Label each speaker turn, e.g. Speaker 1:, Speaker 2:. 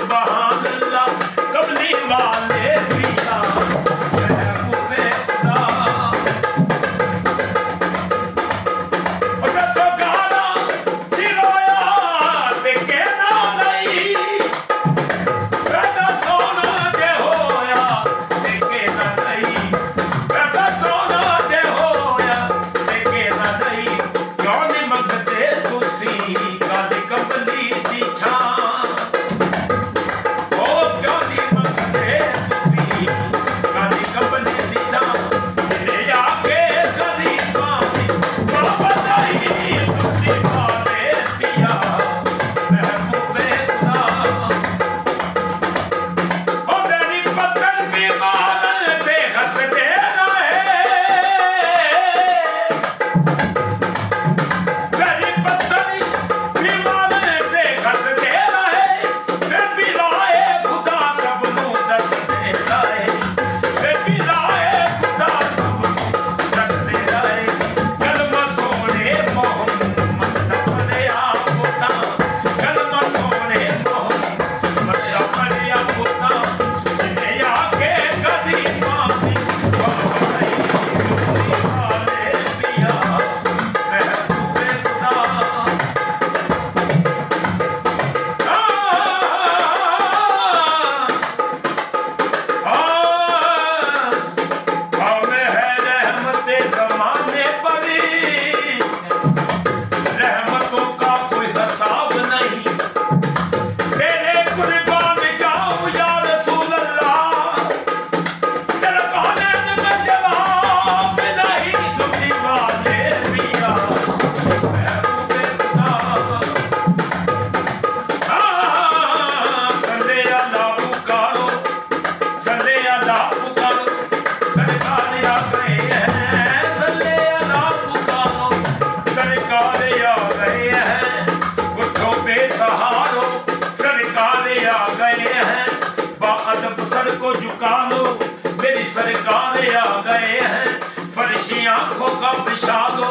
Speaker 1: सुभान अल्लाह कमली वाले पिया महबूबे खुदा। और दसो गाना जिरोया ते कहना नहीं पैदा सोना जे होया ते कहना नहीं पैदा सोना जे होया ते कहना नहीं क्यों नहीं मंगते तुसी काली कमली दी छां ओ क्यों नहीं मंगते तुसी काली कमली दी छां तेरे आगे कदी पानी बाबा नहीं तुसी वाले पिया महबूबे खुदा। ओ तेरी पत्थर की माल पे हंसते रहे तेरी पत्थर की माल पे हंसते रहे फिर भी लाए खुदा सबनू दसते रहे फिर भी लाए खुदा सबनू दसते रहे कलमा सोने मोहम्मद दा पढ़िया पुत्ता कलमा सोने मोहम्मद दा पढ़िया पुत्ता जिन्ने आके कदी पानी बाबा नहीं तुसी वाले पिया महबूबे खुदा। हमें है रहमते ज़माने पर रहमतों का कोई हिसाब नहीं तेरे कुर्बान जाऊं या रसूल अल्लाह तेरे कहने में जवाब नहीं कमली वाले पिया महबूबे खुदा। सल्ले अला पुकारो सल्ले अला पुकारो सरकार आ गए हैं सल्ले अला पुकारो सरकार आ गए हैं उठो बेसहारो सरकार आ गए हैं बाअदब सर को झुका लो मेरी सरकार आ गए हैं फर्शी आंखों का बिछा लो